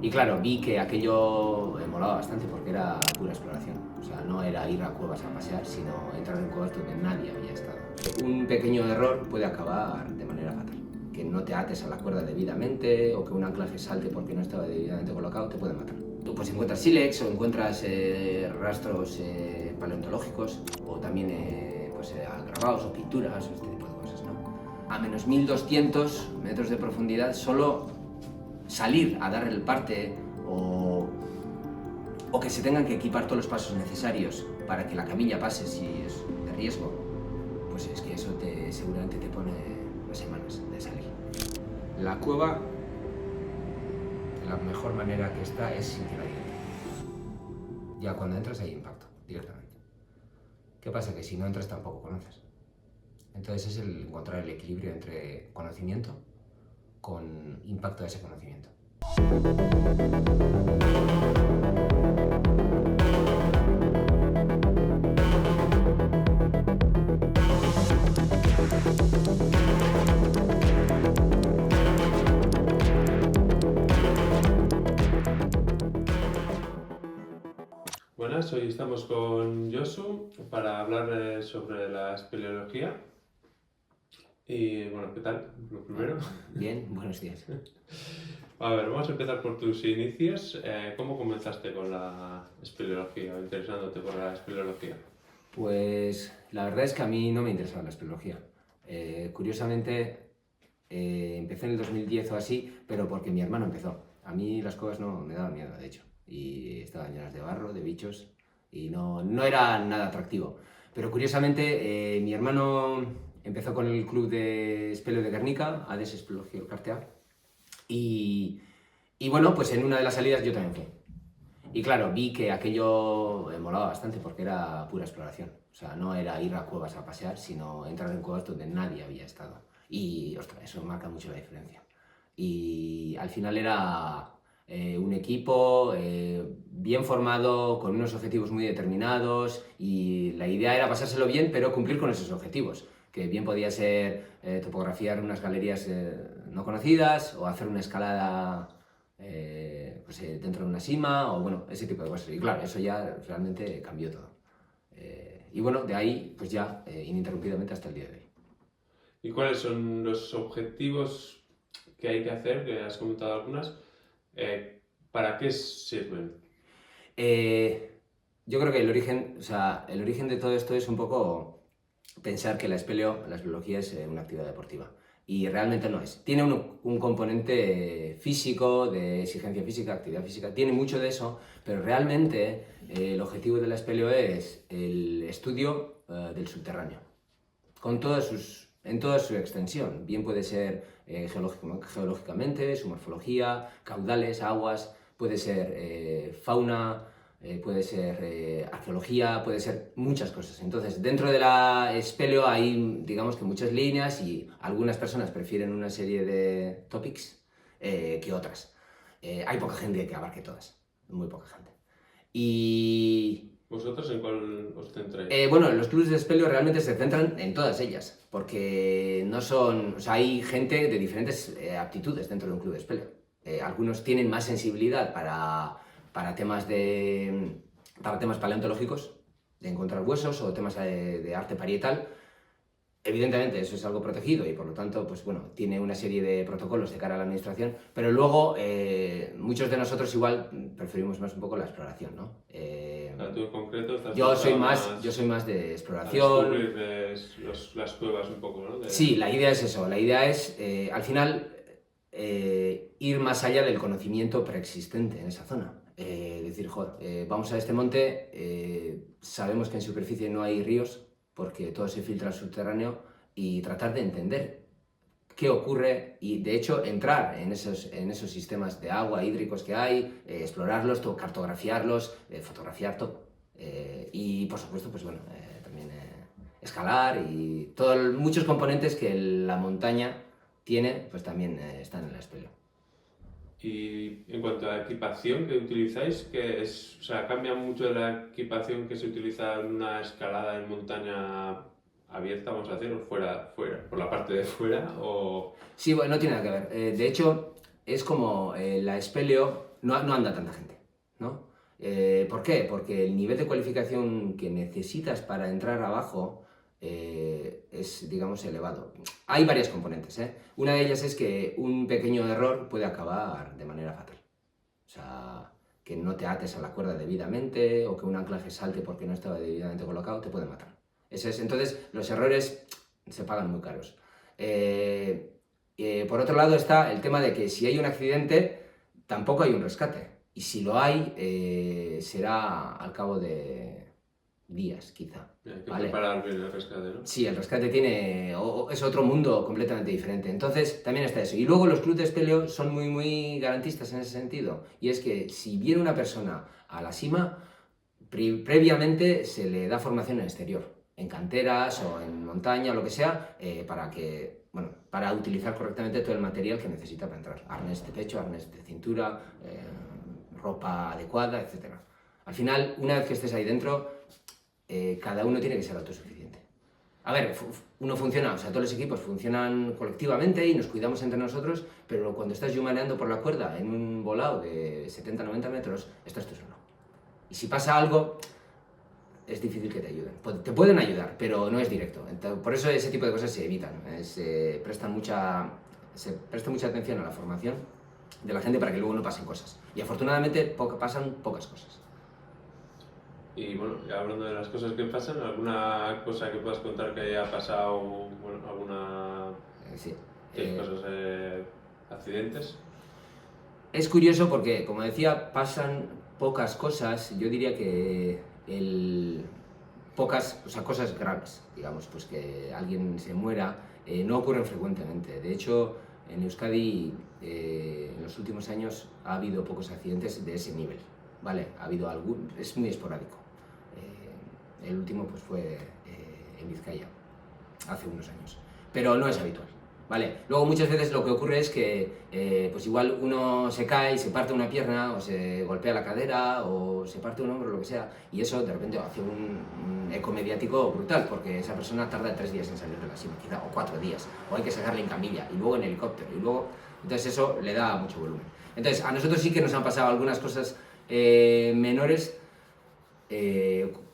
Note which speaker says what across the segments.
Speaker 1: Y claro, vi que aquello me molaba bastante porque era pura exploración. O sea, no era ir a cuevas a pasear, sino entrar en cuevas donde nadie había estado. Un pequeño error puede acabar de manera fatal. Que no te ates a la cuerda debidamente o que un anclaje salte porque no estaba debidamente colocado te puede matar. Tú pues encuentras sílex o encuentras rastros paleontológicos o también grabados o pinturas o este tipo de cosas, ¿no? A menos 1200 metros de profundidad solo salir a dar el parte o que se tengan que equipar todos los pasos necesarios para que la camilla pase si es de riesgo, pues es que eso seguramente te pone semanas de salir. La cueva, la mejor manera que está es sin que nadie entre. Ya cuando entras hay impacto, directamente. ¿Qué pasa? Que si no entras tampoco conoces. Entonces es el encontrar el equilibrio entre conocimiento con impacto de ese conocimiento.
Speaker 2: Buenas, hoy estamos con Josu para hablar sobre la espeleología. Y bueno, ¿qué tal? Lo primero.
Speaker 1: Bien, buenos días.
Speaker 2: A ver, vamos a empezar por tus inicios. ¿Cómo comenzaste con la espeleología o interesándote por la espeleología?
Speaker 1: Pues la verdad es que a mí no me interesaba la espeleología. Curiosamente, empecé en el 2010 o así, pero porque mi hermano empezó. A mí las cuevas no me daban miedo, de hecho. Y estaban llenas de barro, de bichos, y no era nada atractivo. Pero curiosamente, mi hermano empezó con el club de espeleo de Guernica, ADES Espeleología Elkartea, y bueno, pues en una de las salidas yo también fui. Y claro, vi que aquello me molaba bastante porque era pura exploración. O sea, no era ir a cuevas a pasear, sino entrar en cuevas donde nadie había estado. Y, ostras, eso marca mucho la diferencia. Y al final era un equipo bien formado, con unos objetivos muy determinados, y la idea era pasárselo bien, pero cumplir con esos objetivos. Que bien podía ser topografiar unas galerías no conocidas o hacer una escalada dentro de una sima o bueno, ese tipo de cosas. Y claro, eso ya realmente cambió todo. Y bueno, de ahí pues ya ininterrumpidamente hasta el día de hoy.
Speaker 2: ¿Y cuáles son los objetivos que hay que hacer, que has comentado algunas? ¿Para qué sirven?
Speaker 1: Yo creo que el origen de todo esto es un poco pensar que la espeleología es una actividad deportiva. Y realmente no es. Tiene un componente físico, de exigencia física, actividad física, tiene mucho de eso, pero realmente el objetivo de la espeleo es el estudio del subterráneo, en toda su extensión. Bien puede ser geológicamente, su morfología, caudales, aguas, puede ser fauna, puede ser arqueología, puede ser muchas cosas. Entonces, dentro de la espeleo hay, digamos que muchas líneas y algunas personas prefieren una serie de topics que otras. Hay poca gente que abarque todas, muy poca gente. Y
Speaker 2: ¿Vosotros en cuál os centráis?
Speaker 1: bueno, los clubes de espeleo realmente se centran en todas ellas, porque no son, o sea, hay gente de diferentes aptitudes dentro de un club de espeleo. Algunos tienen más sensibilidad para para temas paleontológicos, de encontrar huesos o temas de arte parietal. Evidentemente eso es algo protegido y por lo tanto, pues bueno, tiene una serie de protocolos de cara a la administración, pero luego muchos de nosotros igual preferimos más un poco la exploración, ¿no?
Speaker 2: ¿Tú en concreto estás
Speaker 1: Yo soy
Speaker 2: centrado
Speaker 1: más de
Speaker 2: a
Speaker 1: exploración.
Speaker 2: descubrir las cuevas un poco, ¿no?
Speaker 1: Sí, la idea es eso, la idea es al final ir más allá del conocimiento preexistente en esa zona. Decir, joder, vamos a este monte, sabemos que en superficie no hay ríos porque todo se filtra al subterráneo y tratar de entender qué ocurre y de hecho entrar en esos sistemas de agua hídricos que hay, explorarlos, cartografiarlos, fotografiar todo. Y por supuesto, pues bueno, también escalar y muchos componentes que la montaña tiene, pues también están en la espeleo.
Speaker 2: Y en cuanto a equipación que utilizáis, o sea, cambia mucho de la equipación que se utiliza en una escalada en montaña abierta, vamos a decir, o fuera, por la parte de fuera, o...
Speaker 1: Sí, bueno, no tiene nada que ver. De hecho, es como la espeleo no anda tanta gente, ¿no? ¿Por qué? Porque el nivel de cualificación que necesitas para entrar abajo es, digamos, elevado. Hay varias componentes, ¿eh? Una de ellas es que un pequeño error puede acabar de manera fatal. O sea, que no te ates a la cuerda debidamente o que un anclaje salte porque no estaba debidamente colocado, te puede matar. Entonces, los errores se pagan muy caros. Por otro lado está el tema de que si hay un accidente, tampoco hay un rescate. Y si lo hay, será al cabo de días, quizá.
Speaker 2: Hay que
Speaker 1: ¿vale?
Speaker 2: preparar bien el rescate, ¿no?
Speaker 1: Sí, el rescate es otro mundo completamente diferente. Entonces, también está eso. Y luego los clubes de espeleo son muy, muy garantistas en ese sentido. Y es que si viene una persona a la cima, previamente se le da formación en exterior, en canteras o en montaña o lo que sea, para utilizar correctamente todo el material que necesita para entrar. Arnés de pecho, arnés de cintura, ropa adecuada, etc. Al final, una vez que estés ahí dentro, cada uno tiene que ser autosuficiente. A ver, uno funciona, o sea, todos los equipos funcionan colectivamente y nos cuidamos entre nosotros, pero cuando estás humaneando por la cuerda en un volado de 70-90 metros, estás tú solo. Y si pasa algo, es difícil que te ayuden. Te pueden ayudar, pero no es directo. Entonces, por eso ese tipo de cosas se evitan. Se presta mucha atención a la formación de la gente para que luego no pasen cosas. Y afortunadamente pasan pocas cosas.
Speaker 2: Y bueno, ya hablando de las cosas que pasan, ¿alguna cosa que puedas contar que haya pasado? Bueno, alguna...
Speaker 1: Sí.
Speaker 2: cosas, accidentes.
Speaker 1: Es curioso porque, como decía, pasan pocas cosas. Yo diría que cosas graves, digamos, pues que alguien se muera, no ocurren frecuentemente. De hecho, en Euskadi, en los últimos años ha habido pocos accidentes de ese nivel, ¿vale? Ha habido algún, es muy esporádico. El último pues fue en Vizcaya, hace unos años, pero no es habitual. ¿Vale? Luego muchas veces lo que ocurre es que pues igual uno se cae y se parte una pierna o se golpea la cadera o se parte un hombro o lo que sea, y eso de repente hace un eco mediático brutal porque esa persona tarda 3 días en salir de la cima, quizá, o 4 días, o hay que sacarle en camilla y luego en helicóptero y luego, entonces eso le da mucho volumen. Entonces a nosotros sí que nos han pasado algunas cosas menores.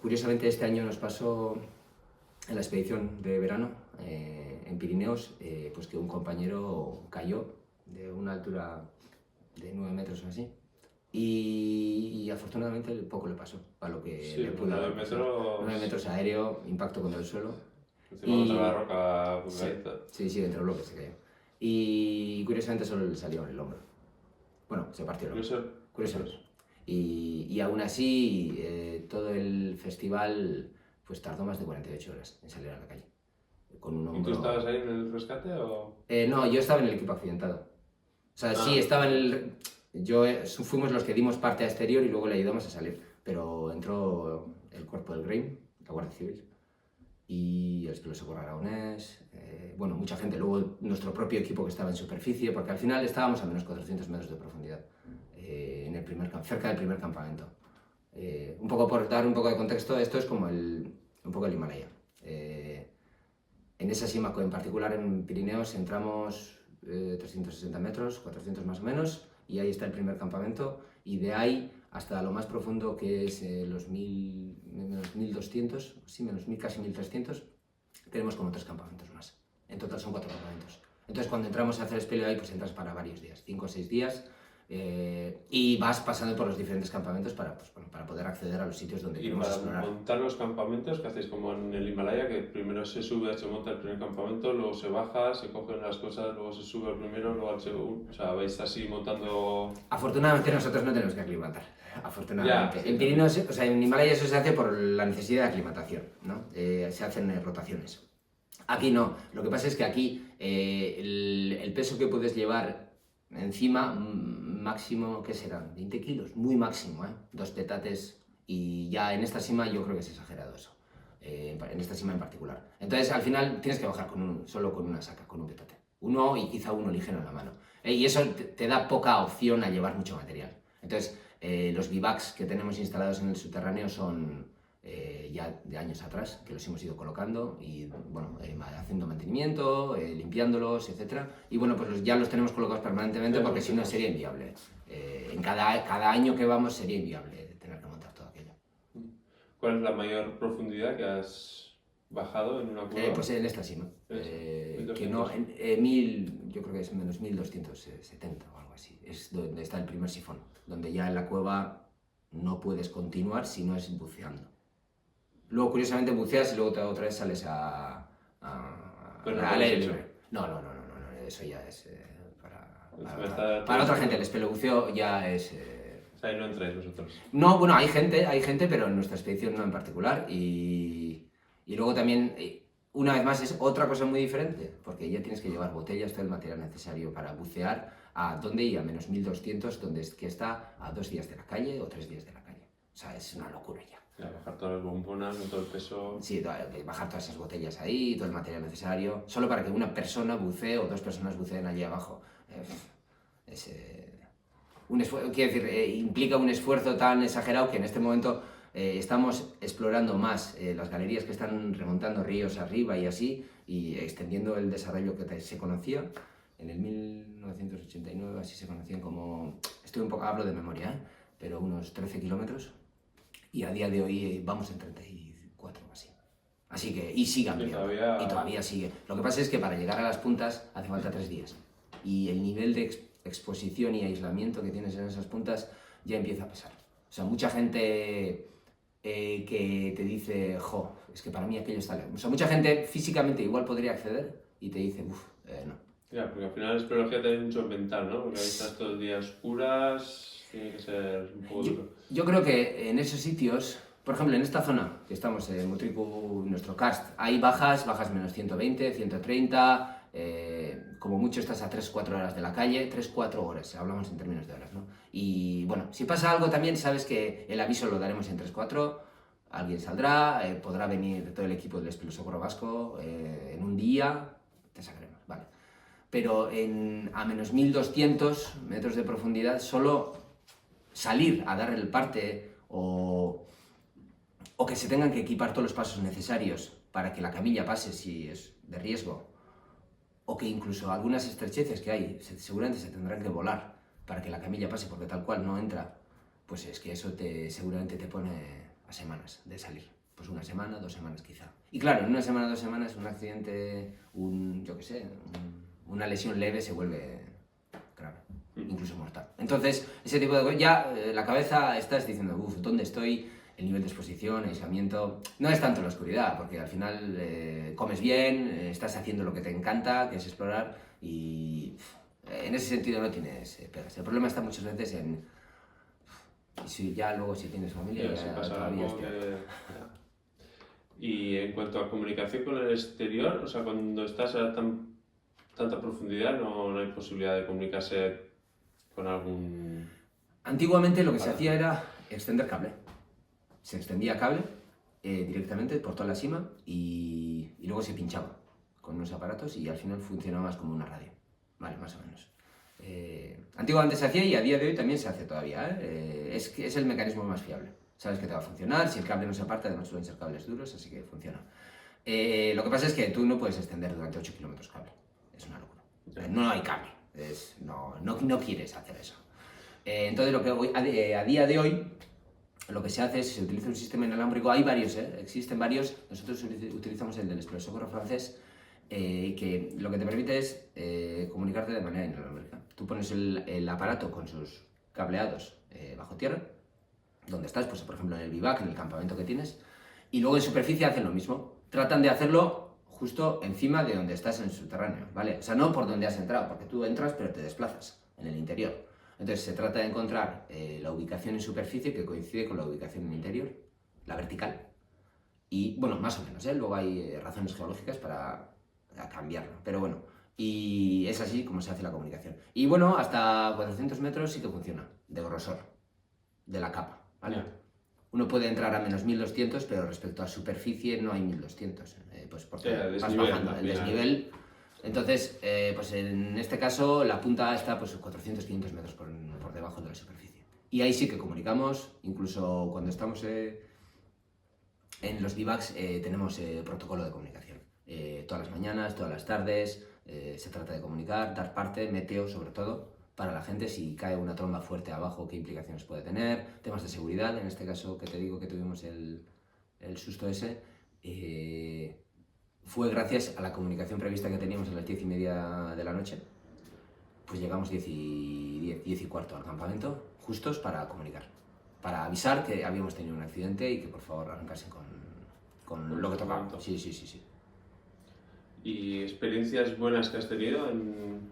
Speaker 1: Curiosamente este año nos pasó en la expedición de verano en Pirineos, pues que un compañero cayó de una altura de 9 metros o así, y afortunadamente poco le pasó a lo que
Speaker 2: Sí,
Speaker 1: le pudo haber pasado. 9 metros aéreo, impacto contra el suelo.
Speaker 2: Encima contra la roca pulgadita.
Speaker 1: Sí, entre bloques se cayó. Y curiosamente solo le salió en el hombro. Bueno, se partió el hombro. Curioso. Y aún así, todo el festival pues tardó más de 48 horas en salir a la calle. Con un hombro...
Speaker 2: ¿Y tú estabas ahí en el rescate o...?
Speaker 1: No, yo estaba en el equipo accidentado. O sea, sí, estaba en el... Fuimos los que dimos parte a exterior y luego le ayudamos a salir. Pero entró el cuerpo del GREIM, la Guardia Civil, y el Socorro Aragonés, bueno, mucha gente. Luego nuestro propio equipo que estaba en superficie, porque al final estábamos a menos 400 metros de profundidad, cerca del primer campamento. Un poco por dar un poco de contexto, esto es como un poco el Himalaya. En esa cima en particular en Pirineos entramos 360 metros, 400 más o menos, y ahí está el primer campamento, y de ahí hasta lo más profundo, que es los 1200, sí, menos 1000, casi 1300, tenemos como 3 campamentos más. En total son 4 campamentos. Entonces cuando entramos a hacer espeleo ahí, pues entras para varios días, 5 o 6 días, y vas pasando por los diferentes campamentos para poder acceder a los sitios donde queremos explorar.
Speaker 2: Y para montar los campamentos, que hacéis como en el Himalaya, que primero se sube, se monta el primer campamento, luego se baja, se cogen las cosas, luego se sube al primero, luego al segundo, o sea, vais así montando...
Speaker 1: Afortunadamente nosotros no tenemos que aclimatar, afortunadamente.
Speaker 2: Ya, sí,
Speaker 1: en Pirineos, o sea, en Himalaya eso se hace por la necesidad de aclimatación, ¿no? Se hacen rotaciones. Aquí no, lo que pasa es que aquí el peso que puedes llevar encima, máximo, ¿qué serán? 20 kilos, muy máximo, 2 petates, y ya en esta cima yo creo que es exagerado eso, en esta cima en particular. Entonces al final tienes que bajar solo con una saca, con un petate. Uno y quizá uno ligero en la mano. Y eso te da poca opción a llevar mucho material. Entonces los bivacs que tenemos instalados en el subterráneo son ya de años atrás, que los hemos ido colocando y bueno, haciendo mantenimiento, limpiándolos, etc. Y bueno, pues ya los tenemos colocados permanentemente porque si no sería inviable En cada año que vamos sería inviable tener que montar todo aquello.
Speaker 2: ¿Cuál es la mayor profundidad que has bajado en una cueva?
Speaker 1: Pues en esta cima. Que no, yo creo que es menos 1270 o algo así. Es donde está el primer sifón, donde ya en la cueva no puedes continuar si no es buceando. Luego, curiosamente, buceas y luego otra vez sales
Speaker 2: Pero no
Speaker 1: al
Speaker 2: lo has
Speaker 1: aire
Speaker 2: hecho.
Speaker 1: libre. No, eso ya es para otra gente. El espelobuceo ya es...
Speaker 2: O sea, ahí no entráis vosotros.
Speaker 1: No, bueno, hay gente, pero en nuestra expedición no en particular. Y luego también, una vez más, es otra cosa muy diferente, porque ya tienes que llevar botellas, todo el material necesario para bucear. ¿A dónde ir? A menos 1200, donde es que está a 2 días de la calle o 3 días de la calle. O sea, es una locura ya.
Speaker 2: Bajar todas las bombonas, con todo el peso.
Speaker 1: Sí, bajar todas esas botellas ahí, todo el material necesario, solo para que una persona bucee o 2 personas buceen allí abajo. Quiero decir, implica un esfuerzo tan exagerado que en este momento estamos explorando más las galerías que están remontando ríos arriba y así, y extendiendo el desarrollo que se conocía. En el 1989 así se conocían como, hablo de memoria, pero unos 13 kilómetros, y a día de hoy vamos en 34 o así. Así que, y sigue ampliando, y todavía sigue. Lo que pasa es que para llegar a las puntas hace falta 3 días, y el nivel de exposición y aislamiento que tienes en esas puntas ya empieza a pesar. O sea, mucha gente que te dice, jo, es que para mí aquello está lejos. O sea, mucha gente físicamente igual podría acceder y te dice, uff, no.
Speaker 2: Ya, porque al final la espeleología tiene mucho mental, ¿no? Porque ahí estás todo el día a oscuras, tiene que ser un poco duro.
Speaker 1: Yo creo que en esos sitios, por ejemplo, en esta zona que estamos, en Mutriku, nuestro karst, hay bajas menos 120, 130, como mucho estás a 3-4 horas de la calle, 3-4 horas, hablamos en términos de horas, ¿no? Y bueno, si pasa algo también sabes que el aviso lo daremos en 3-4, alguien saldrá, podrá venir todo el equipo del Espeleosocorro Vasco en un día, te sacaremos, vale. Pero a menos 1200 metros de profundidad, solo salir a dar el parte o que se tengan que equipar todos los pasos necesarios para que la camilla pase si es de riesgo, o que incluso algunas estrecheces que hay seguramente se tendrán que volar para que la camilla pase porque tal cual no entra, pues es que eso seguramente te pone a semanas de salir. Pues 1 semana, 2 semanas quizá. Y claro, en 1 semana, 2 semanas un accidente, una lesión leve se vuelve grave, incluso mortal. Entonces, ese tipo de cosas, ya la cabeza estás diciendo, uff, ¿dónde estoy? El nivel de exposición, aislamiento, no es tanto la oscuridad, porque al final comes bien, estás haciendo lo que te encanta, que es explorar, y en ese sentido no tienes pegas. El problema está muchas veces en, si tienes familia,
Speaker 2: Si pasa
Speaker 1: todavía
Speaker 2: algo Y en cuanto a comunicación con el exterior, o sea, cuando estás a tanta profundidad, no hay posibilidad de comunicarse con algún...
Speaker 1: Antiguamente lo que se hacía era extender cable. Se extendía cable directamente por toda la cima y luego se pinchaba con unos aparatos y al final funcionaba más como una radio. Vale, más o menos. Antiguamente se hacía y a día de hoy también se hace todavía. Es el mecanismo más fiable. Sabes que te va a funcionar, si el cable no se aparta, además suelen ser cables duros, así que funciona. Lo que pasa es que tú no puedes extender durante 8 kilómetros cable. Es una locura. No hay cable. No quieres hacer eso. Entonces, a día de hoy, lo que se hace es se utiliza un sistema inalámbrico. Hay varios, existen varios. Nosotros utilizamos el del Espeleosocorro francés, que lo que te permite es comunicarte de manera inalámbrica. Tú pones el aparato con sus cableados bajo tierra, donde estás, pues por ejemplo en el bivac, en el campamento que tienes, y luego en superficie hacen lo mismo. Tratan de hacerlo justo encima de donde estás en el subterráneo, ¿vale? O sea, no por donde has entrado, porque tú entras pero te desplazas en el interior. Entonces se trata de encontrar la ubicación en superficie que coincide con la ubicación en interior, la vertical. Y bueno, más o menos, luego hay razones geológicas para cambiarlo, pero bueno, y es así como se hace la comunicación. Y bueno, hasta 400 metros sí que funciona, de grosor, de la capa, ¿vale? Yeah. Uno puede entrar a menos 1200, pero respecto a superficie no hay 1200, pues porque vas bajando el desnivel. Entonces, pues en este caso la punta está pues 400-500 metros por debajo de la superficie. Y ahí sí que comunicamos, incluso cuando estamos en los bivacs tenemos protocolo de comunicación. Todas las mañanas, todas las tardes, se trata de comunicar, dar parte, meteo sobre todo, para la gente, si cae una tromba fuerte abajo, qué implicaciones puede tener, temas de seguridad, en este caso que te digo que tuvimos el susto ese, fue gracias a la comunicación prevista que teníamos a las 10:30 de la noche. Pues llegamos 10 y cuarto al campamento, justos para comunicar, para avisar que habíamos tenido un accidente y que por favor arrancasen con lo que tocaba. Sí.
Speaker 2: ¿Y experiencias buenas que has tenido en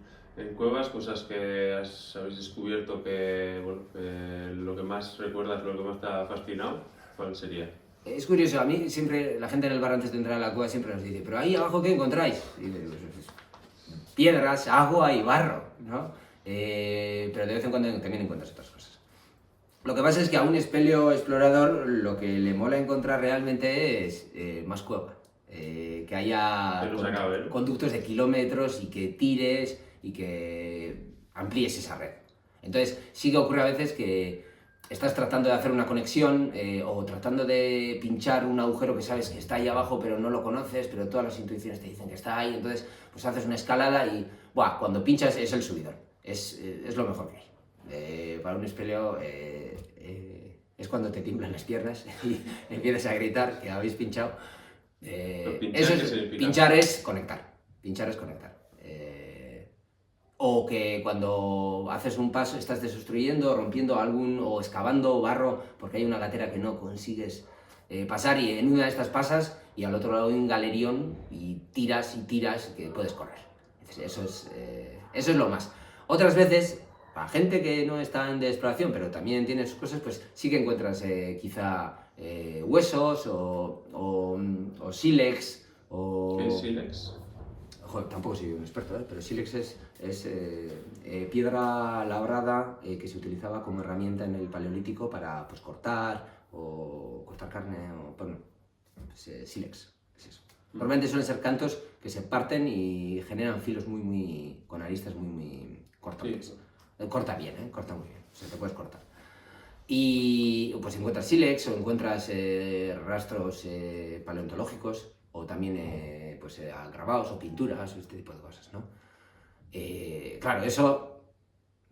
Speaker 2: cuevas, cosas que habéis descubierto que, bueno, que lo que más recuerdas, lo que más te ha fascinado? ¿Cuál sería?
Speaker 1: Es curioso, a mí siempre la gente en el bar antes de entrar a la cueva siempre nos dice, pero ahí abajo ¿qué encontráis? Y le digo, piedras, agua y barro, ¿no? Pero de vez en cuando también encuentras otras cosas. Lo que pasa es que a un espeleo explorador lo que le mola encontrar realmente es más cueva. Que haya conductos de kilómetros y que tires y que amplíes esa red. Entonces sí que ocurre a veces que estás tratando de hacer una conexión o tratando de pinchar un agujero que sabes que está ahí abajo pero no lo conoces, pero todas las intuiciones te dicen que está ahí, entonces pues haces una escalada y cuando pinchas es el subidón, es lo mejor que hay. Para un espeleo es cuando te tiemblan las piernas y empiezas a gritar que habéis pinchado. Pinchar es conectar. O que cuando haces un paso estás desobstruyendo, rompiendo o excavando barro porque hay una gatera que no consigues pasar y en una de estas pasas y al otro lado hay un galerión y tiras que puedes correr. Eso es lo más. Otras veces, para gente que no está en de exploración pero también tiene sus cosas, pues sí que encuentras quizá huesos o sílex.
Speaker 2: ¿Qué es sílex?
Speaker 1: Joder, tampoco soy un experto, pero sílex es piedra labrada que se utilizaba como herramienta en el Paleolítico para pues, cortar carne, sílex, es eso. Normalmente suelen ser cantos que se parten y generan filos con aristas muy cortantes. Sí. Corta bien, corta muy bien, o sea, te puedes cortar. Y pues encuentras sílex o encuentras rastros paleontológicos o también grabados o pinturas o este tipo de cosas, ¿no? Claro, eso,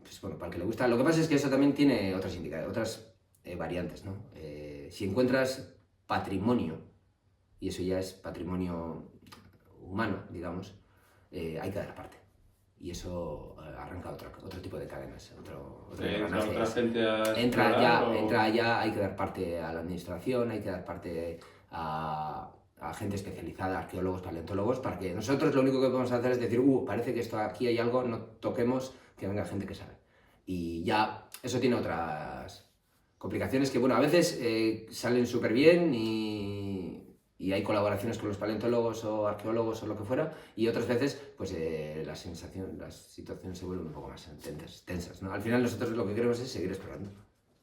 Speaker 1: pues bueno, para el que le gusta. Lo que pasa es que eso también tiene otras variantes, ¿no? Si encuentras patrimonio, y eso ya es patrimonio humano, digamos, hay que dar parte. Y eso arranca otro tipo de cadenas, entra ya, hay que dar parte a la administración, hay que dar parte a gente especializada, arqueólogos, paleontólogos, para que nosotros lo único que podemos hacer es decir, parece que aquí hay algo, no toquemos, que venga gente que sabe. Y ya eso tiene otras complicaciones que, bueno, a veces salen súper bien y hay colaboraciones con los paleontólogos o arqueólogos o lo que fuera, y otras veces pues las situaciones se vuelven un poco más tensas, ¿no? Al final nosotros lo que queremos es seguir explorando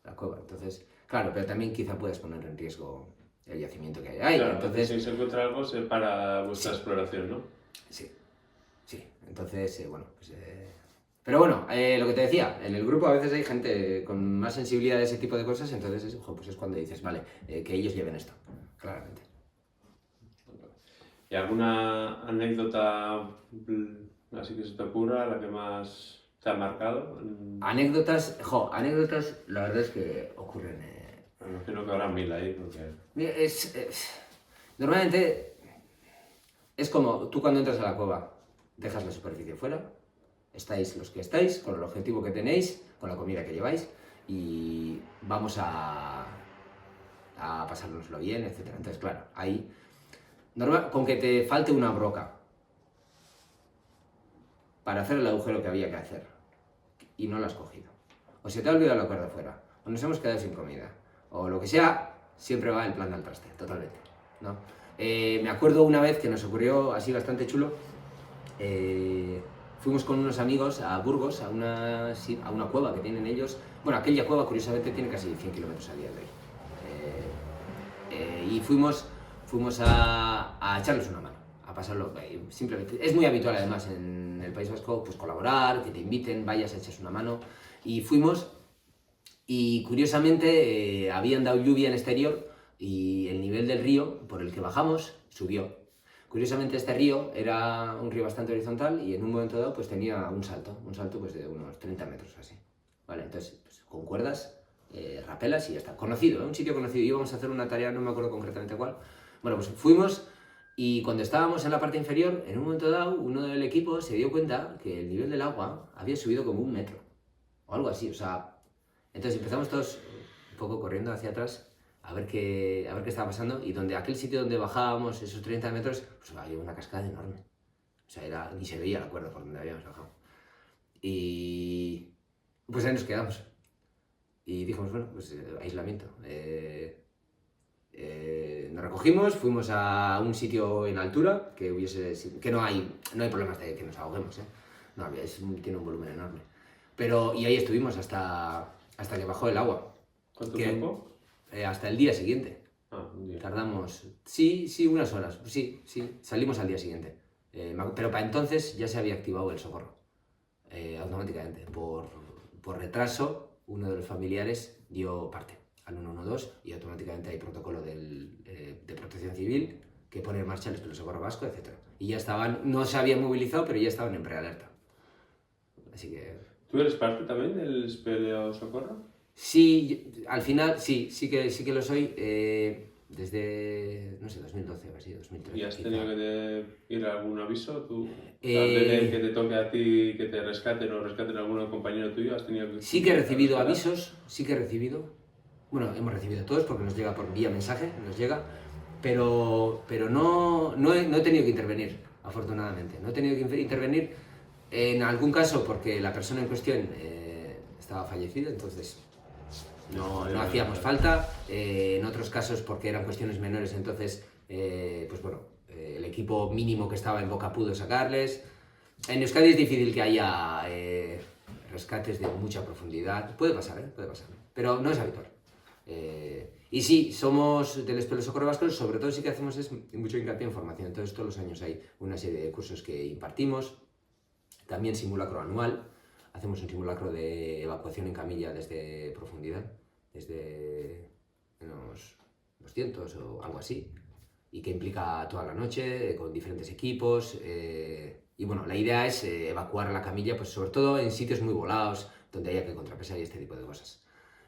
Speaker 1: la cueva, entonces, claro, pero también quizá puedas poner en riesgo el yacimiento que hay ahí.
Speaker 2: Claro,
Speaker 1: entonces,
Speaker 2: si se encuentra algo es para vuestra exploración, ¿no?
Speaker 1: Sí, entonces, bueno, pues... Pero bueno, lo que te decía, en el grupo a veces hay gente con más sensibilidad a ese tipo de cosas, entonces pues es cuando dices, vale, que ellos lleven esto, claramente.
Speaker 2: ¿Y alguna anécdota así que se te ocurra, la que más te ha marcado?
Speaker 1: Anécdotas, la verdad es que ocurren...
Speaker 2: Me imagino que habrá 1000 ahí, porque...
Speaker 1: Normalmente es como tú cuando entras a la cueva, dejas la superficie fuera, estáis los que estáis, con el objetivo que tenéis, con la comida que lleváis, y vamos a pasárnoslo bien, etc. Entonces, claro, ahí... con que te falte una broca para hacer el agujero que había que hacer y no lo has cogido, o se te ha olvidado la cuerda fuera, o nos hemos quedado sin comida, o lo que sea, siempre va el plan del traste, totalmente, ¿no? Me acuerdo una vez que nos ocurrió así bastante chulo, fuimos con unos amigos a Burgos, a una cueva que tienen ellos. Bueno, aquella cueva curiosamente tiene casi 100 kilómetros a día de hoy. Y fuimos a echarles una mano, a pasarlo, simplemente. Es muy habitual además en el País Vasco pues colaborar, que te inviten, vayas, echas una mano. Y fuimos y curiosamente habían dado lluvia en exterior y el nivel del río por el que bajamos subió. Curiosamente este río era un río bastante horizontal y en un momento dado pues tenía un salto pues de unos 30 metros así. Vale, entonces pues, con cuerdas, rapelas y ya está. Conocido, un sitio conocido. Íbamos a hacer una tarea, no me acuerdo concretamente cuál. Bueno, pues fuimos y cuando estábamos en la parte inferior, en un momento dado, uno del equipo se dio cuenta que el nivel del agua había subido como 1 metro o algo así, o sea... Entonces empezamos todos un poco corriendo hacia atrás a ver qué estaba pasando y donde aquel sitio donde bajábamos esos 30 metros, pues había una cascada enorme. O sea, ni se veía la cuerda por donde habíamos bajado. Y pues ahí nos quedamos. Y dijimos, bueno, pues aislamiento. Nos recogimos, fuimos a un sitio en altura, que no hay problemas de que nos ahoguemos, ¿eh? No, tiene un volumen enorme. Y ahí estuvimos hasta que bajó el agua.
Speaker 2: ¿Cuánto tiempo?
Speaker 1: Hasta el día siguiente.
Speaker 2: Un día.
Speaker 1: Tardamos, sí, unas horas, sí, salimos al día siguiente. Pero para entonces ya se había activado el socorro, automáticamente. Por retraso, uno de los familiares dio parte al 112 y automáticamente hay protocolo de protección civil que pone en marcha el Espelo Socorro Vasco, etc. Y ya no se habían movilizado, pero ya estaban en prealerta. Así que...
Speaker 2: ¿Tú eres parte también del Espelo Socorro?
Speaker 1: Sí, al final sí que lo soy, desde, no sé, 2012 o así, 2013.
Speaker 2: ¿Y has tenido que ir a algún aviso? ¿Tú,
Speaker 1: que
Speaker 2: te toque a ti, que te rescaten o rescaten a algún compañero tuyo? ¿Has tenido que...
Speaker 1: Sí que he recibido avisos, bueno, hemos recibido todos porque nos llega por vía mensaje, pero no he tenido que intervenir, afortunadamente. No he tenido que intervenir en algún caso porque la persona en cuestión estaba fallecida, entonces no hacíamos falta. En otros casos porque eran cuestiones menores, entonces pues bueno, el equipo mínimo que estaba en Boca pudo sacarles. En Euskadi es difícil que haya rescates de mucha profundidad. Puede pasar, pero no es habitual. Y sí, somos del Espelo Socorro Vasco, sobre todo sí que hacemos mucho hincapié en formación. Entonces todos los años hay una serie de cursos que impartimos. También simulacro anual. Hacemos un simulacro de evacuación en camilla desde profundidad, desde unos 200 o algo así, y que implica toda la noche, con diferentes equipos. Y bueno, la idea es evacuar la camilla, pues sobre todo en sitios muy volados, donde haya que contrapesar y este tipo de cosas.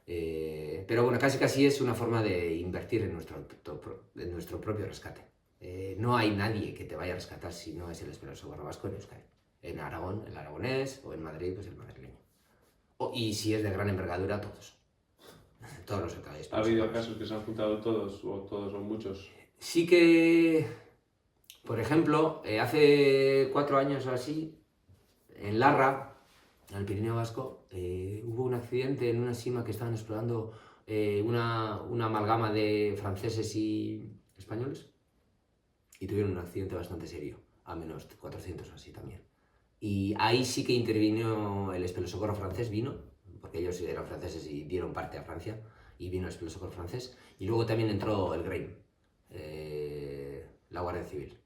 Speaker 1: Pero bueno, casi es una forma de invertir en nuestro propio rescate. No hay nadie que te vaya a rescatar si no es el Espelo Socorro Vasco en Euskadi. En Aragón, el aragonés, o en Madrid, pues el madrileño. Y si es de gran envergadura, todos. Todos los alcaldes.
Speaker 2: ¿Ha habido casos que se han juntado todos o muchos?
Speaker 1: Sí que, por ejemplo, hace 4 años o así, en Larra, en el Pirineo Vasco, hubo un accidente en una sima que estaban explorando una amalgama de franceses y españoles, y tuvieron un accidente bastante serio, a menos 400 o así también. Y ahí sí que intervino el Espelo Socorro francés, vino, porque ellos eran franceses y dieron parte a Francia, y vino el Espelo Socorro francés. Y luego también entró el GREIM, la Guardia Civil.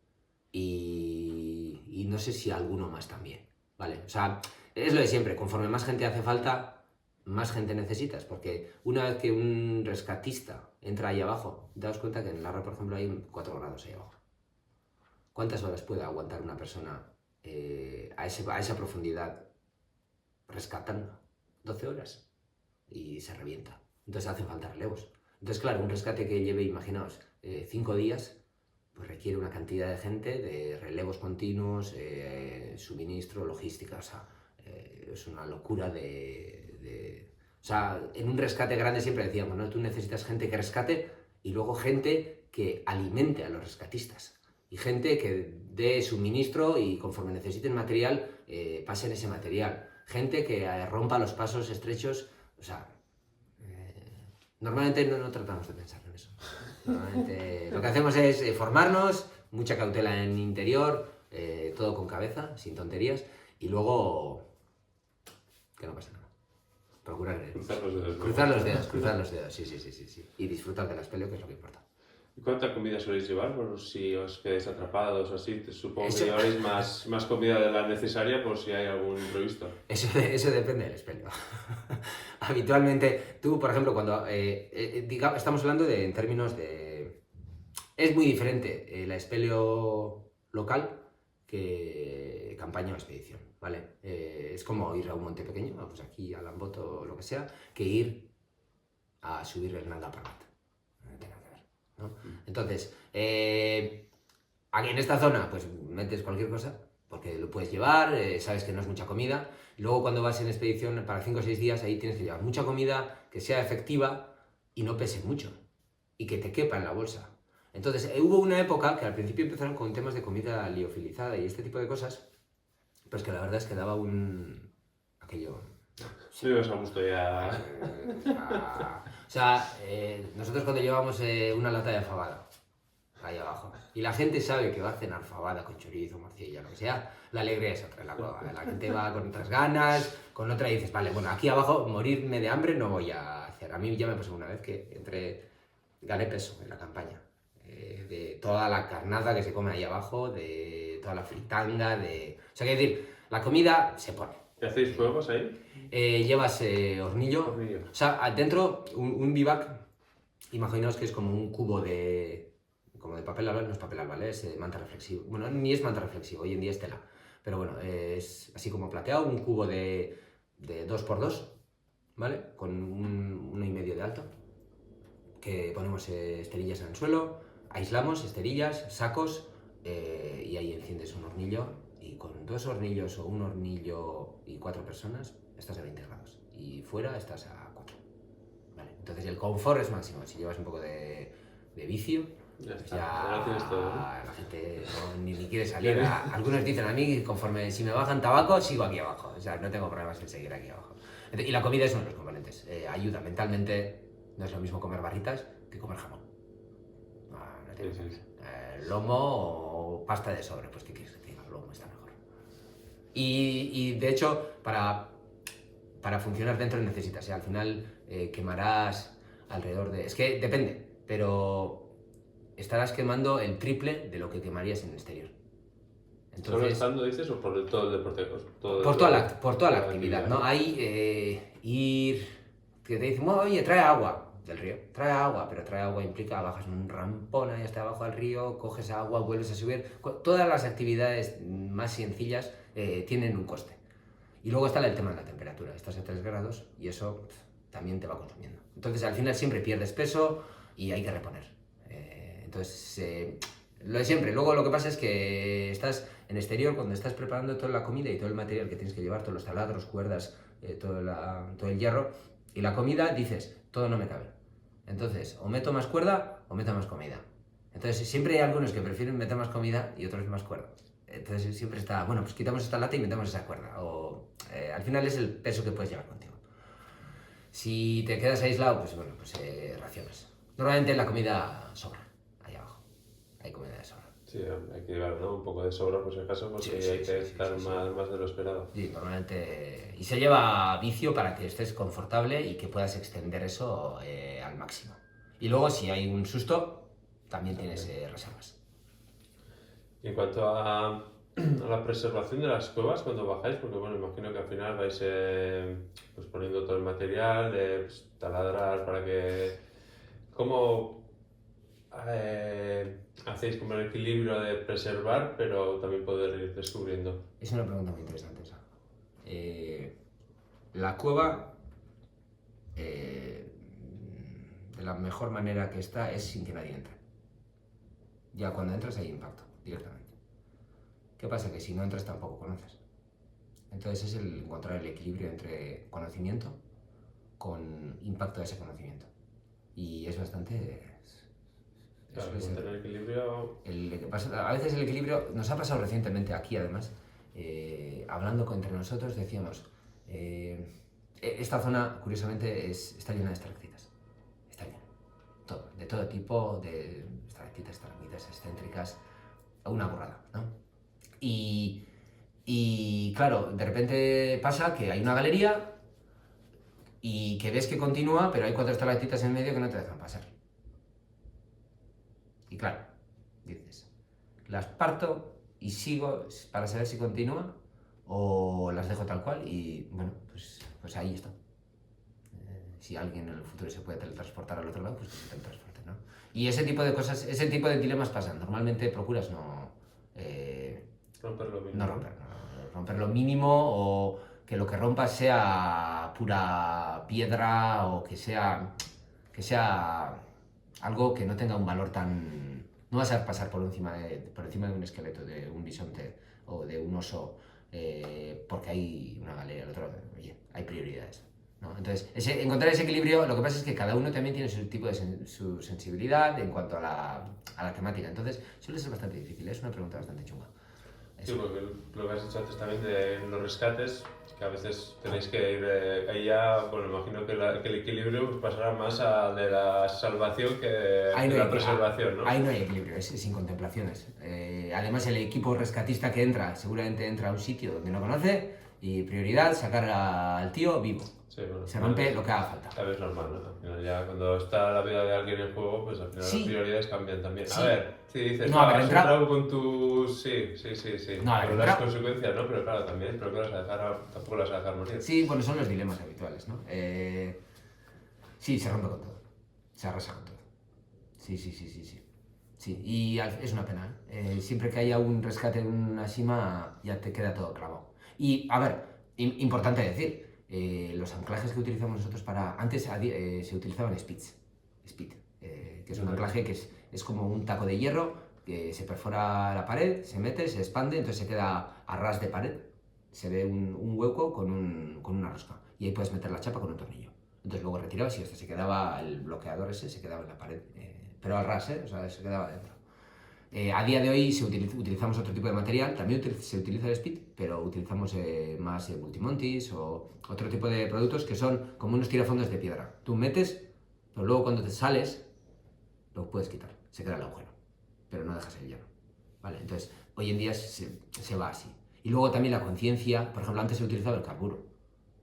Speaker 1: Y no sé si alguno más también, ¿vale? O sea, es lo de siempre, conforme más gente hace falta, más gente necesitas, porque una vez que un rescatista entra ahí abajo, daos cuenta que en Larra, por ejemplo, hay 4 grados ahí abajo. ¿Cuántas horas puede aguantar una persona a esa profundidad rescatando? 12 horas y se revienta. Entonces hacen falta relevos. Entonces claro, un rescate que lleve, imaginaos, 5 días, pues requiere una cantidad de gente, de relevos continuos, suministro, logística, o sea, es una locura O sea, en un rescate grande siempre decíamos, ¿no? Tú necesitas gente que rescate y luego gente que alimente a los rescatistas. Y gente que dé suministro y conforme necesiten material, pasen ese material. Gente que rompa los pasos estrechos. O sea, normalmente no tratamos de pensar en eso. Normalmente lo que hacemos es formarnos, mucha cautela en interior, todo con cabeza, sin tonterías, y luego que no pase nada. Procurar cruzar los dedos, sí. Y disfrutar del espeleo, que es lo que importa.
Speaker 2: ¿Cuánta comida soléis llevar? Bueno, si os quedáis atrapados o así, supongo que llevaréis más comida de la necesaria por si hay algún imprevisto.
Speaker 1: Eso depende del espeleo. Habitualmente, tú, por ejemplo, cuando estamos hablando en términos de... Es muy diferente el espeleo local que campaña o expedición, ¿vale? Es como ir a un monte pequeño, pues aquí a Lamboto o lo que sea, que ir a subir el Nanga Parbat. No tiene nada que ver, ¿no? Entonces, aquí en esta zona, pues metes cualquier cosa, porque lo puedes llevar, sabes que no es mucha comida. Y luego cuando vas en expedición para 5 o 6 días, ahí tienes que llevar mucha comida, que sea efectiva y no pese mucho, y que te quepa en la bolsa. Entonces, hubo una época que al principio empezaron con temas de comida liofilizada y este tipo de cosas, pues que la verdad es que daba aquello...
Speaker 2: Sí, ibas a gusto ya.
Speaker 1: Nosotros cuando llevamos una lata de fabada ahí abajo y la gente sabe que va a cenar fabada con chorizo, morcilla, lo que sea, la alegría es otra en la cueva. La gente va con otras ganas, con otra y dices, vale, bueno, aquí abajo morirme de hambre no voy a hacer. A mí ya me pasó una vez que gané peso en la campaña. De toda la carnaza que se come ahí abajo, de toda la fritanga, O sea, quiero decir, la comida se pone.
Speaker 2: ¿Y hacéis fuegos ahí?
Speaker 1: Llevas hornillo.
Speaker 2: Hornillo.
Speaker 1: O sea, adentro un bivac, imaginaos que es como un cubo como de papel albal, no es papel albal, es manta reflexivo. Bueno, ni es manta reflexivo, hoy en día es tela. Pero bueno, es así como plateado, un cubo de 2x2, ¿vale? Con 1,5 de alto, que ponemos esterillas en el suelo, aislamos esterillas, sacos, y ahí enciendes un hornillo, y con 2 hornillos o un hornillo y 4 personas estás a 20 grados, y fuera estás a 4. ¿Vale? Entonces el confort es máximo. Si llevas un poco de vicio,
Speaker 2: Ya
Speaker 1: pues
Speaker 2: está,
Speaker 1: ya
Speaker 2: ya tienes todo, ¿no?
Speaker 1: la gente ni quiere salir. Algunos dicen a mí, conforme si me bajan tabaco, sigo aquí abajo. O sea, no tengo problemas en seguir aquí abajo. Y la comida es uno de los componentes. Ayuda mentalmente. No es lo mismo comer barritas que comer jamón. No tiene sentido. Lomo o pasta de sobre, pues ¿qué quieres que te diga? Lomo está mejor. Y de hecho, para funcionar dentro necesitas, al final quemarás alrededor de... Es que depende, pero estarás quemando el triple de lo que quemarías en el exterior. Entonces,
Speaker 2: ¿Solo estando, dices, o por todo el deporte?
Speaker 1: Por toda la actividad, ¿no? Hay ir... Que te dicen, oye, trae agua del río, trae agua, pero trae agua implica, bajas un rampón ahí hasta abajo del río, coges agua, vuelves a subir. Todas las actividades más sencillas tienen un coste. Y luego está el tema de la temperatura. Estás a 3 grados y eso también te va consumiendo. Entonces al final siempre pierdes peso y hay que reponer. Entonces, lo de siempre. Luego lo que pasa es que estás en exterior, cuando estás preparando toda la comida y todo el material que tienes que llevar, todos los taladros, cuerdas, todo el hierro, y la comida, dices, todo no me cabe. Entonces, o meto más cuerda o meto más comida. Entonces siempre hay algunos que prefieren meter más comida y otros más cuerda. Entonces siempre está, bueno, pues quitamos esta lata y metemos esa cuerda. Al final es el peso que puedes llevar contigo. Si te quedas aislado, pues bueno, pues racionas. Normalmente la comida sobra, ahí abajo. Hay comida de sobra.
Speaker 2: Sí, hay que llevar, ¿no? Un poco de sobra por si acaso, porque hay que estar más de lo esperado.
Speaker 1: Sí, normalmente... Y se lleva vicio para que estés confortable y que puedas extender eso al máximo. Y luego, si hay un susto, también tienes reservas.
Speaker 2: Y en cuanto a la preservación de las cuevas cuando bajáis, porque bueno, imagino que al final vais pues poniendo todo el material, pues, taladrar para que... ¿Cómo hacéis como el equilibrio de preservar, pero también poder ir descubriendo?
Speaker 1: Es una pregunta muy interesante esa. La cueva, de la mejor manera que está, es sin que nadie entre. Ya cuando entras hay impacto, directamente. ¿Qué pasa? Que si no entras tampoco conoces. Entonces es el encontrar el equilibrio entre conocimiento con impacto de ese conocimiento. Y es bastante...
Speaker 2: Claro, mantener el equilibrio...
Speaker 1: A veces el equilibrio... Nos ha pasado recientemente aquí, además, hablando entre nosotros, decíamos... esta zona, curiosamente, está llena de estalactitas. Está llena. De todo tipo, de estalactitas, excéntricas. Una burrada, ¿no? Y claro, de repente pasa que hay una galería y que ves que continúa, pero hay 4 estalactitas en medio que no te dejan pasar. Y claro, dices, las parto y sigo para saber si continúa o las dejo tal cual y bueno, pues ahí está. Si alguien en el futuro se puede teletransportar al otro lado, pues que se teletransporte, ¿no? Y ese tipo de cosas, ese tipo de dilemas pasan. Normalmente procuras no
Speaker 2: Romper lo mínimo.
Speaker 1: No romper, romper lo mínimo o que lo que rompas sea pura piedra o que sea algo que no tenga un valor tan... No vas a pasar por encima de un esqueleto, de un bisonte o de un oso porque hay una galera, el otro, oye, hay prioridades. ¿No? Entonces, encontrar ese equilibrio, lo que pasa es que cada uno también tiene su tipo de su sensibilidad en cuanto a la temática. Entonces, suele ser bastante difícil, es una pregunta bastante chunga.
Speaker 2: Sí, porque lo que has dicho antes también de los rescates, que a veces tenéis que ir ahí ya, bueno, imagino que, que el equilibrio pues, pasará más al de la salvación que de la preservación, ¿no?
Speaker 1: Ahí no hay equilibrio, es sin contemplaciones. Además, el equipo rescatista que entra, seguramente entra a un sitio donde no conoce y prioridad, sacar al tío vivo.
Speaker 2: Sí, bueno,
Speaker 1: se rompe lo que haga falta.
Speaker 2: Tal vez normal, ¿no? Al final ya cuando está la vida de alguien en juego, pues al final las prioridades cambian también.
Speaker 1: Sí.
Speaker 2: A ver, si dices,
Speaker 1: no,
Speaker 2: has entrado con tus... Sí.
Speaker 1: No,
Speaker 2: con las consecuencias, ¿no? Pero claro, también, pero que tampoco las vas a dejar morir.
Speaker 1: Sí, bueno, son los dilemas habituales, ¿no? Sí, se rompe con todo. Se arrasa con todo. Sí. Sí, y es una pena, ¿eh? Siempre que haya un rescate en una sima, ya te queda todo clavado. Y, a ver, importante decir, los anclajes que utilizamos nosotros antes se utilizaban speed, que es un anclaje que es como un taco de hierro que se perfora la pared, se mete, se expande, entonces se queda a ras de pared, se ve un hueco con una rosca y ahí puedes meter la chapa con un tornillo. Entonces luego retirabas y se quedaba el bloqueador ese, se quedaba en la pared, pero al ras, o sea, se quedaba dentro. A día de hoy utilizamos otro tipo de material, también se utiliza el speed, pero utilizamos más multimontis o otro tipo de productos que son como unos tirafondos de piedra. Tú metes, pero luego cuando te sales, lo puedes quitar, se queda el agujero, pero no dejas el hierro. ¿Vale? Entonces, hoy en día se va así. Y luego también la conciencia, por ejemplo, antes se utilizaba el carburo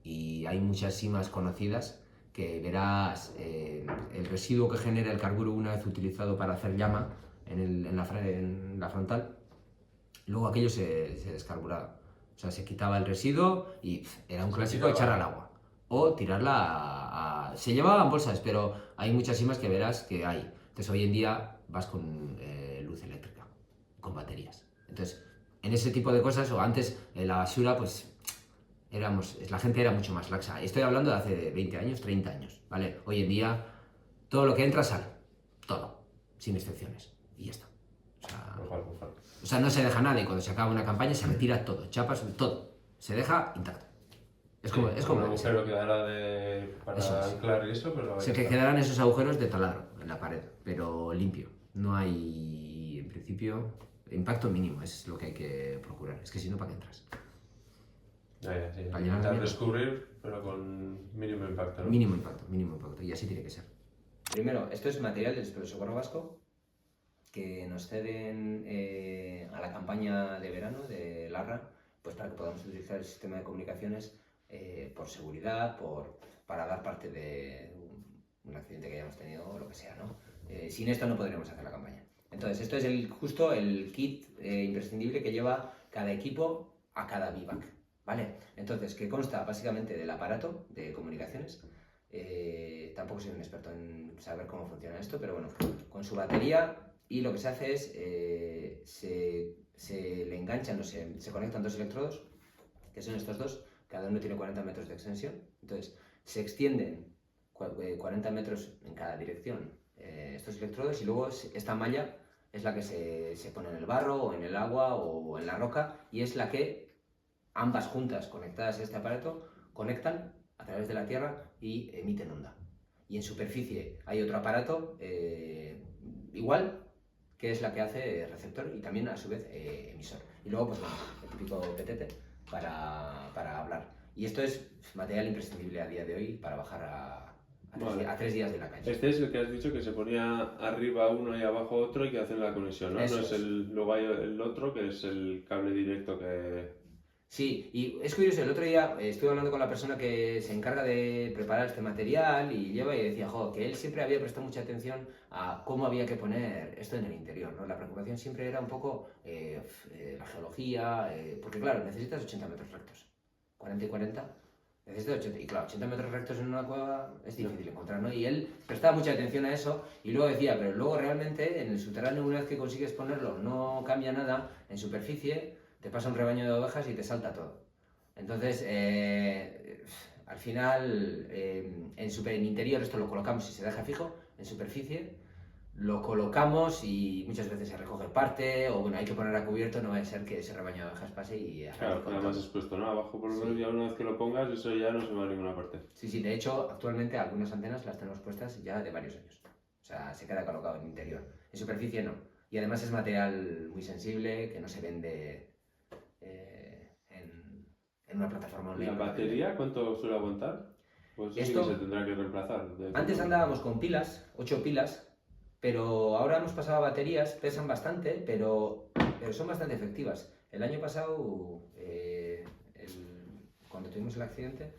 Speaker 1: y hay muchas simas conocidas que verás el residuo que genera el carburo una vez utilizado para hacer llama en la frontal, luego aquello se descarburaba. O sea, se quitaba el residuo y era un clásico echarla al agua. O tirarla se llevaban bolsas, pero hay muchas simas que verás que hay. Entonces hoy en día vas con luz eléctrica, con baterías. Entonces, en ese tipo de cosas, o antes la basura, pues la gente era mucho más laxa. Estoy hablando de hace 20 años, 30 años, ¿vale? Hoy en día todo lo que entra sale, todo, sin excepciones, y ya está. O sea, no se deja nada y cuando se acaba una campaña se retira todo, chapas, todo, se deja intacto. Es como
Speaker 2: un agujero quedará para anclar y eso, pero...
Speaker 1: Se quedarán esos agujeros de taladro en la pared, pero limpio. No hay, en principio, impacto mínimo, es lo que hay que procurar. Es que si no, ¿para qué entras?
Speaker 2: Sí. Para intentar descubrir, pero con mínimo impacto, ¿no?
Speaker 1: Mínimo impacto, y así tiene que ser. Primero, esto es material del Socorro Vasco que nos ceden a la campaña de verano de Larra, pues para que podamos utilizar el sistema de comunicaciones por seguridad, para dar parte de un accidente que hayamos tenido o lo que sea, ¿no? Sin esto no podríamos hacer la campaña. Entonces, esto es justo el kit imprescindible que lleva cada equipo a cada vivac, ¿vale? Entonces, que consta básicamente del aparato de comunicaciones. Tampoco soy un experto en saber cómo funciona esto, pero bueno, con su batería, y lo que se hace es se le enganchan, se conectan dos electrodos, que son estos dos, cada uno tiene 40 metros de extensión, entonces se extienden 40 metros en cada dirección estos electrodos, y luego esta malla es la que se pone en el barro o en el agua o en la roca, y es la que ambas juntas conectadas a este aparato conectan a través de la tierra y emiten onda. Y en superficie hay otro aparato igual, que es la que hace receptor y también a su vez emisor. Y luego, pues bueno, el típico petete para hablar. Y esto es material imprescindible a día de hoy para bajar a 3 días de la calle.
Speaker 2: Este es el que has dicho que se ponía arriba uno y abajo otro y que hacen la conexión, ¿no?
Speaker 1: Eso
Speaker 2: no es luego hay el otro que es el cable directo que...
Speaker 1: Sí, y es curioso, el otro día estuve hablando con la persona que se encarga de preparar este material y decía, que él siempre había prestado mucha atención a cómo había que poner esto en el interior, ¿no? La preocupación siempre era un poco la geología, porque claro, necesitas 80 metros rectos, 40 y 40, necesitas 80, y claro, 80 metros rectos en una cueva es difícil encontrar, ¿no? Y él prestaba mucha atención a eso y luego decía, pero luego realmente en el subterráneo una vez que consigues ponerlo no cambia nada, en superficie te pasa un rebaño de ovejas y te salta todo. Entonces, al final, en interior esto lo colocamos y se deja fijo, en superficie, lo colocamos y muchas veces se recoge parte, o bueno, hay que poner a cubierto, no va a ser que ese rebaño de ovejas pase y
Speaker 2: Claro, queda más expuesto, ¿no? Abajo por lo menos ya una vez que lo pongas, eso ya no se va a ninguna parte.
Speaker 1: Sí, de hecho, actualmente algunas antenas las tenemos puestas ya de varios años. O sea, se queda colocado en interior. En superficie no. Y además es material muy sensible, que no se vende en una plataforma online.
Speaker 2: ¿La batería cuánto suele aguantar? Pues eso sí que se tendrá que reemplazar.
Speaker 1: Antes andábamos con pilas, 8 pilas, pero ahora hemos pasado a baterías, pesan bastante, pero son bastante efectivas. El año pasado, cuando tuvimos el accidente,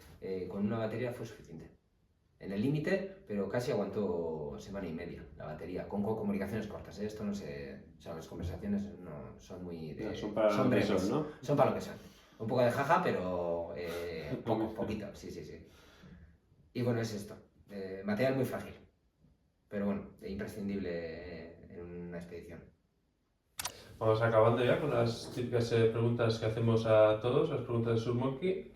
Speaker 1: con una batería fue suficiente. En el límite, pero casi aguantó semana y media la batería, con comunicaciones cortas. Esto no sé, o sea, las conversaciones no son muy...
Speaker 2: son para lo que son, ¿no?
Speaker 1: Son para lo que son. Un poco de jaja, pero poquito, sí. Y bueno, es esto. Material muy frágil, pero bueno, imprescindible en una expedición.
Speaker 2: Vamos acabando ya con las típicas preguntas que hacemos a todos, las preguntas de SurMonkey.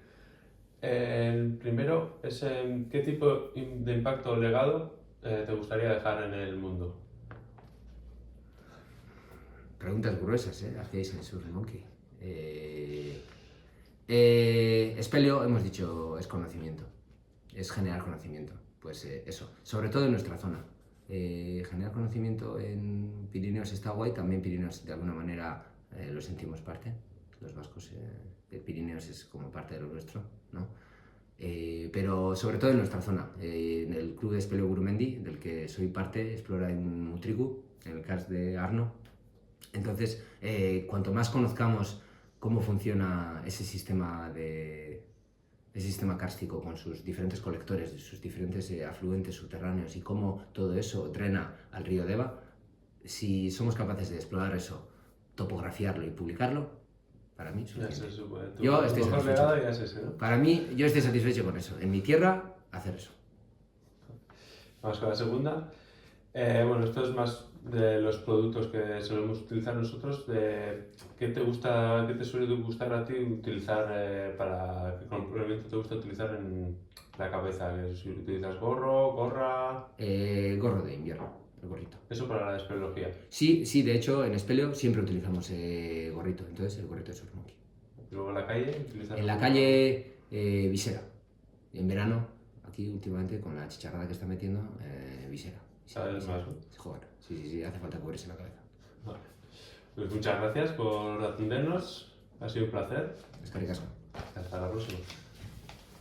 Speaker 2: El primero es ¿qué tipo de impacto o legado te gustaría dejar en el mundo?
Speaker 1: Preguntas gruesas, hacéis en SurMonkey. Speleo, hemos dicho, es conocimiento, es generar conocimiento. Pues eso, sobre todo en nuestra zona. Generar conocimiento en Pirineos está guay, también Pirineos de alguna manera lo sentimos parte. Los vascos, Pirineos es como parte de lo nuestro, ¿no? Pero sobre todo en nuestra zona, en el club de Speleo Gurumendi, del que soy parte, explora en Mutriku, en el CARS de Arno. Entonces, cuanto más conozcamos cómo funciona ese sistema kárstico con sus diferentes colectores, sus diferentes afluentes subterráneos y cómo todo eso drena al río Deva, si somos capaces de explorar eso, topografiarlo y publicarlo, para mí yo estoy satisfecho. Para mí, yo estoy satisfecho con eso. En mi tierra, hacer eso.
Speaker 2: Vamos con la segunda. Bueno, esto es más de los productos que solemos utilizar nosotros. ¿Qué te suele gustar a ti utilizar qué complemento te gusta utilizar en la cabeza? Si utilizas gorra...
Speaker 1: Gorro de invierno. El gorrito.
Speaker 2: ¿Eso para la espeleología?
Speaker 1: Sí, de hecho en Speleo siempre utilizamos gorrito, entonces el gorrito de SurMonkey.
Speaker 2: ¿Y luego en la calle?
Speaker 1: En la calle, visera. En verano, aquí últimamente con la chicharrada que está metiendo, visera.
Speaker 2: ¿Sabes más, no?
Speaker 1: Joder, sí, hace falta cubrirse la cabeza.
Speaker 2: Vale. Pues muchas gracias por atendernos, ha sido un placer.
Speaker 1: Es que ricasco.
Speaker 2: Hasta la próxima.